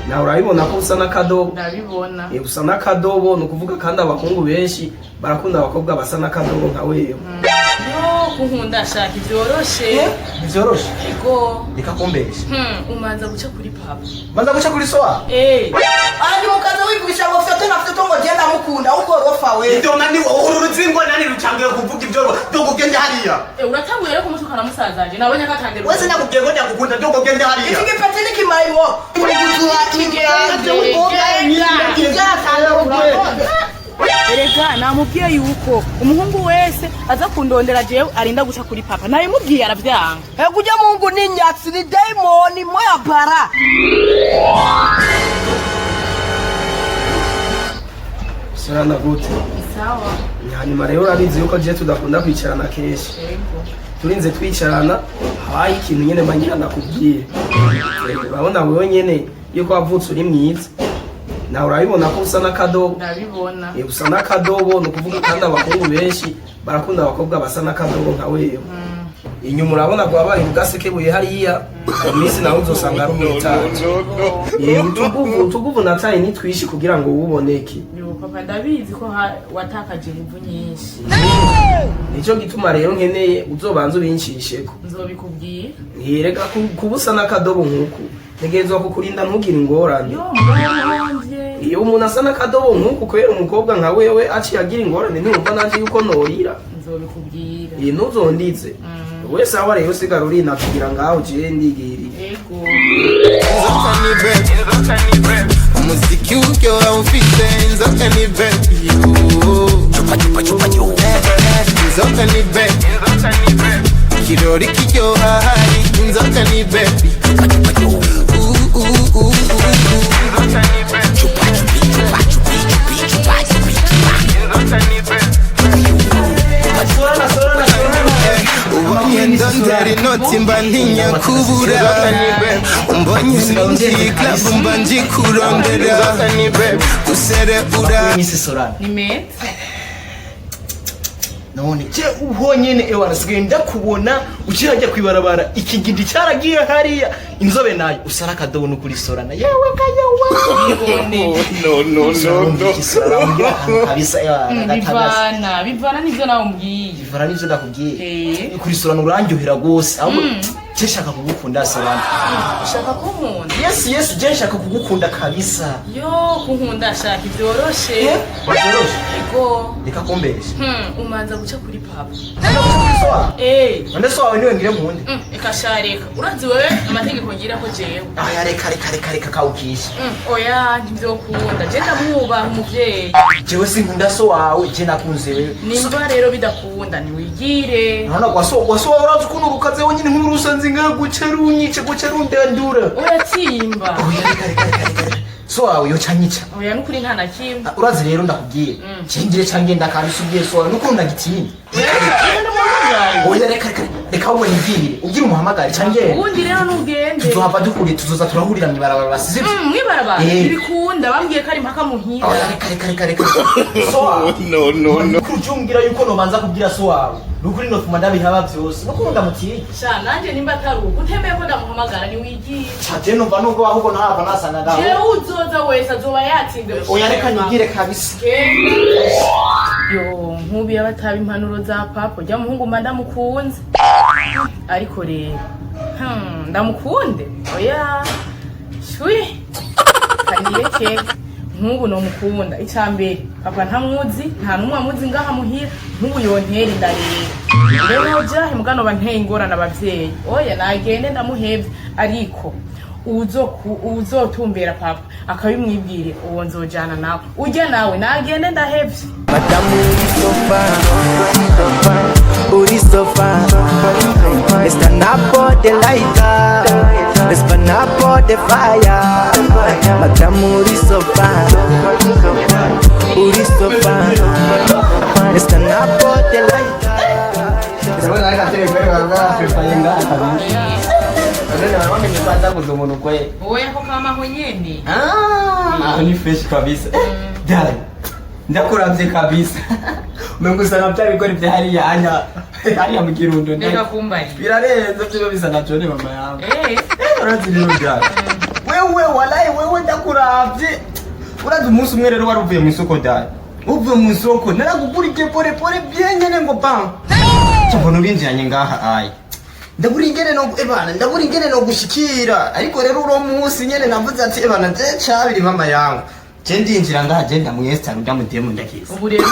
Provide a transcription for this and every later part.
Na urabibona ko usa n'akadobo. Ndabibona. Usa n'akadobo no kuvuga kandi abahungu benshi barakunda abakobwa basa n'akadobo nka wewe. Yo kunkunda shaka ibyoroshe. Bizoroshe. Ego. Nikakumbesha. Umanza guca kuri papa. Manza guca kuri soa? Ari mukaza wivugisha ngo fyote na fyote ngo genda mukunda uko rofa we. Ito nani uruzingwa nani rucangiye kuvuga ibyo dogo gende hariya. Uratanguye rero kumutukana musazanje nabonye akatangira. Wese nakubwiye ngo ndakukunda dogo gende hariya. Iki gipati ni kimayimo. Erega namubwiye yuko umuhungu wese aza kundondera jewe arinda guca kuri papa naye mubwiye aravyanga. Kuja Mungu ni nyatsi ni demoni moya para. Sarana gute. Sawa. Hanyuma rero urabizi yuko je tudakunda kwicarana kenshi. Turinze twicarana habaye ikintu nyene mangira nakubwiye. Urabona wewe nyene yuko wavutse uri mwiza. Na urabibona ko usa n'akadobo. Ndabibona. Usa n'akadobo no kuvuga kandi abahungu benshi barakunda abakobwa basa n'akadobo nka wewe. Inyuma urabona ko wabaye ugasekebuye hariya iminsi nawe uzosanga ari umutaje. Tuguvu nataye nitwishi kugira ngo uboneke. Papa ndabizi ko watakaje imvu nyinshi. Nico gituma rero nkeneye uzobanza ubinshisheko. Nzobikubwiye. Yereka kubusa n'akadobo nkuko. Ntegezwa kukurinda ntugire ingorane. Yo mwanjye. Iyo umuntu asa n'akadobo nkuko kwera umukobwa nka wewe aciye agira ingorane ntumva nanje yuko norira. Nzobikubwira. Ntuzondize. Wese aho rero sigara urina kugira ngaho je ndigiri. Ego. Umuziki uyo awufite inzoka ni baby. Inzoka ni baby. Kirori kiryoha hari inzoka ni baby. Ubonye ndondera inoti mba ntinya kubura. Mbonye ninjiye club mba nji kurondera. Guserebura Sorana. Ni mete. None je uhonyene ewana sigaye ndakubona ukirajya kwibarabara ikigindi cyaragiye hariya inzobe nayo usara akadobo no kuri Sorana. Yewe kayawe. No. Kabisa ya bivana nivyo nawe mbwiye. Bivana nivyo ndakubwiye. Kuri Sorana urandyohera gose. Ahubwo je shaka kugukunda Sorana. Ushaka kunkunda? Yes je shaka kugukunda kabisa. Yo kunkunda shaka ibyoroshe. Ibyoroshe. Ego. Nikakumbesha. Umanza guca kuri papa. Nanda guca kuri soa? Nanda soa niwe ngire mundi. Eka shareka. Urazi wewe amategeko ngira ko jewe. Aya reka kawukisha. Oya ntivyokunda. Je ndamuba umuvyeyi. Jewe sinkunda so wawe je nakunze wewe. Nimba rero bidakunda niwigire. Nana kwaso urazi ukuntu rukaze wenyine nk'urusanze ngaho guca rundandura. Uratimba. Oya reka. So wawe yo canyica. Oya nukuri nta nakimba. Urazi rero ndakubwiye. Cengire cangenda kabisubiye so wawe nuko ndagitinya. Oya reka wowe ngire ugira umuhamagare cangenda. Ubundi rero nugende. Tuzohava dukuri tuzoza turahurira mwibarabara basize. Mwibarabara bikunda bambwiye kari mpaka muhira. Oya reka. So wawe. No. Kujumbira yuko nobanza kubwira so wawe. Nukuri no fuma ndabihaba byose. Nuko ndamutiye. Sha nanje nimba taruko utemeye ko ndamuhamagara ni wigiye. Chaje numva nubwo ahubwo ntahava nasanga ngaho. Je uzoza wese azoba yatsinze. Oya reka nyigire kabisa. Yo nkubi yabataba impanuro za papa jya muhungu manda mukunze. Ariko rero ndamukunde. Oya shwi. Kandireke nkubu no mukunda icambere papa ntamuzi nta numwe amuzi ngaha muhira nkubu yontera indarere. Rero jahe mugano banteye ingorana abavyeyi. Oya nagende ndamuhevye ariko uzotumbera papa akabimwibwire uwo nzojana nawe ujya nawe nagende ndahevye. Madamu uri sofa let's turn up the lighter, let's burn up the fire. Madamu uri sofa let's turn up the lighter. Oya ko kama honyene. Ni fresh kabisa. Dai. Ndakuravye kabisa. Mungu sana mtari kwa ni hali ya mkirundo. Ndeka kumbali. Birarenze byo bisa na John mama yangu. Urazi ni ujana. Wewe walai wewe ndaku ndagusavye urazi umunsi umwe rero wari uvuye mu isoko dai uvuye mu isoko naragugurije pore pore byenyene ngo bam cyabona urinjiranye ngaha ayi ndabura ingene no gushikira ariko rero uro munsi nyene navuze ati ebana je cabiri mama yangu je ndinjira ngaha je ndamwesta ndamudemo ndakiza ubu rero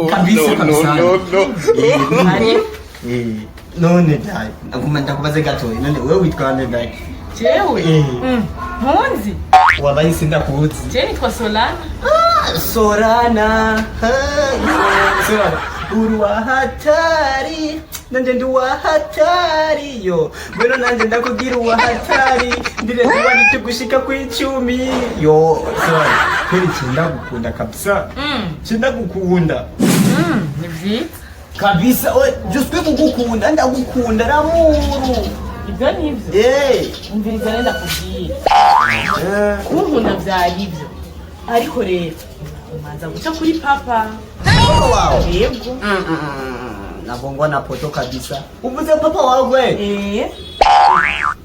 kabisa kabisa ari none dai ndakubaze gatoyi none wewe witwa nde dai jewe mpunzi wabaye sindakuzi je nitwa Solana Sorana Sorana uri wa hatari nanje ndi wa hatari yo bero nanje ndakugira wa hatari ndire ndwani tugushika ku 10 yo Sorana kweli ndagukunda kabisa ndagukunda ni vyiza kabisa just kugukunda ndagukunda ramuru ibyo nivyo umviriza nenda kubwira kunkunda vyari ivyo ariko rero umanza guca kuri papa wow yego nabongwa na poto kabisa uvuze papa wawe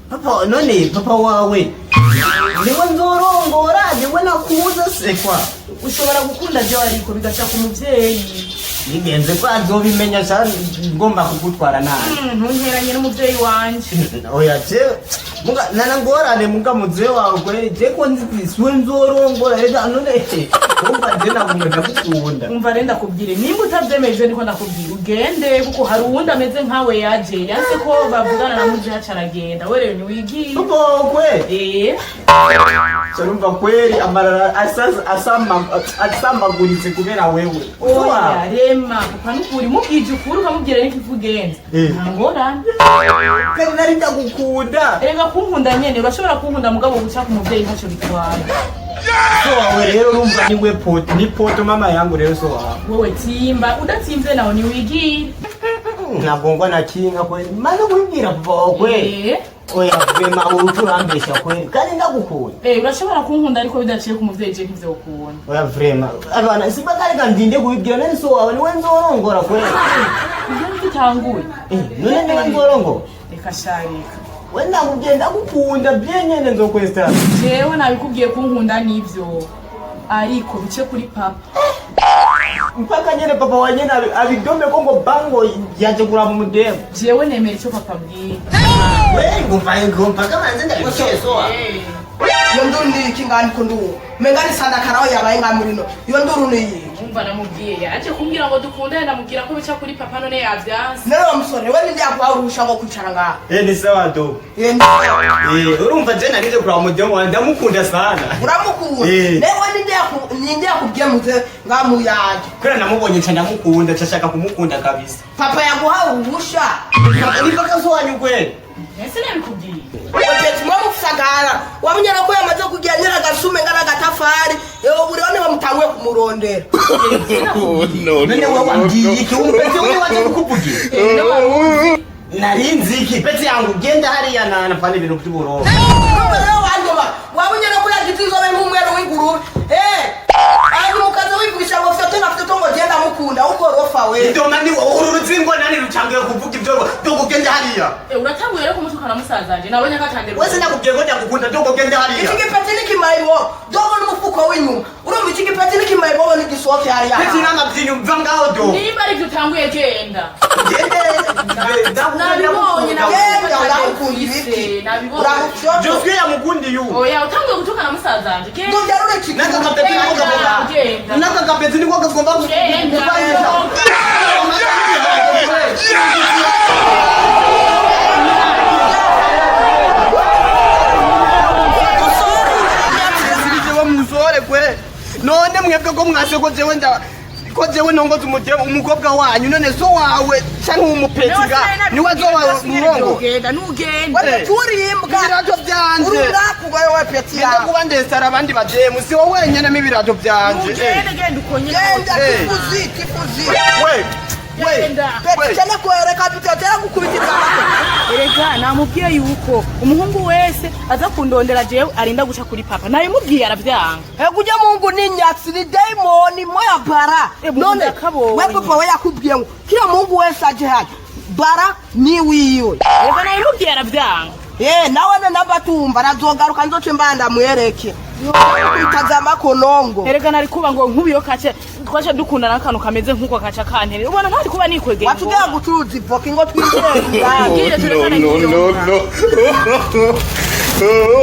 papa none papa wawe niwe nzorongora niwe nakuza sekwa ushobora gukunda byo ariko bigaca ku muvyeyi nigenze ko azobimenya cyane ngomba kugutwara nabi ntunteranye n'umuvyeyi wanje oya je muga nanangorane muga muze wawe je ko nziswe nzorongora rega none kumva je nagumeza kukunda umva renda kubwire nimba utavyemeje niko ndakubwira ugende kuko hari uwundi ameze nkawe yaje yanse ko bavugana na muzi haca aragenda we rero niwigiye kwe Sarumva kweli amarara asamaguritse kubera wewe oya rema papa nukuri mubwije ukuri ukamubwira n'ikivugenza ntangorane kandi nari ndagukunda rega kunkunda nyene urashobora kunkunda mugabo guca ku muvyeyi ntaco bitwaye so wawe rero urumva niwe poto ni poto mama yangu rero so wawe wewe timba udatsimvye nawe niwigiye nagongwa na kinga kweli maze kubwira papa kwe oya vema uturambesha kweli kandi ndagukunda urashobora kunkunda ariko bidaciye ku muvyeyi je nkivyo ukunda oya vrema abana sibakari kandinde kubibwira nani so wawe niwe nzorongora kweli ibyo bitanguye none niwe nzorongora reka sharika wenda kugenda gukunda byenyene nzokwesta jewe nabikubwiye kunkunda nivyo ariko bice kuri papa mpaka nyene papa wanyene abidome ko ngo bango yaje kuraba mudemo jewe nemera ico papa mbwira wewe ngumva kama nzenda kuchesoa iyo nduru ni iki ngani ko nduwo mengani sanda karaho yabaye ngamurino iyo nduru ni iyi umva namubwiye yaje kumbwira ngo dukundane ndamubwira ko bica kuri papa none yavyanse nero musore we nindi yakwahurusha ngo kwicara ngaha ni sawa do urumva je narije kuraba mudemo ndamukunda sana uramukunda newe nindi yakubwiye muze ngamuyaje kwera namubonye cyane ndamukunda cyashaka kumukunda kabisa papa yaguha urusha ni paka so wanyu kweli ese nabikubwiye Wabeti mwa mufisagara wamunyana ko yamaze kugendera agasume ngana gatafari burione bamutanguye kumurondera none wowe wabwiye iki umupete wewe waje kukuvugira narinzi iki pete yangu genda hariya nafana ibintu by'uburoho rero wandoba wamunyana ko yagitizobe nk'umwero w'ingurube ari mukaza wivugisha ngo fite ngo genda mukunda uko rofa we ndoma ni uru rutsingo nani rucangiye kuvuga ibyo dogo genda hariya uratanguye rero kumutukana musazanje nabonye akatandira wese nakubwiye ko ndagukunda dogo genda hariya iki gipeti n'ikimayiro dogo n'umufuko w'inyuma urumva iki gipeti n'ikimayiro wo n'igisoke hariya pete n'amabyinyo mva ngaho do niba ari byo utanguye genda nabibonye uramukunda ibiti uramukunda Josué yamukundi yu oya utanguye gutukana musazanje genda ntubyarure iki naka kapeti niko kagomba musore kwe none mwebwe ko mwase ko jewe nongoza umukobwa wanyu none so wawe canke umupetiga niwe azoba murongo genda nugende turimbwa ibirato vyanje ururakugaye we peti yawe kuba ndesara abandi bademu si wowe wenyene m'ibirato vyanje genda ukonye genda tifuzi cyane kwereka tutatera gukubitira erega namubwiye yuko umuhungu wese aza kundondera jewe arinda guca kuri papa nabimubwiye aravyanga kujya mungu ni nyatsi ni daimoni moya bara none we papa we yakubwiye ngo kila mungu wese aje hano bara ni wiwe erega nabimubwiye aravyanga nawe ne nabatumva nazogaruka nzoce mbanda mwereke utazama konongo erega nari kuba ngo nkubiyo kace twaje dukundana n'akantu kameze nkuko kaca kantere ubona ntari kuba nikwegeye watugera gucuruza ivoka ngo twigire no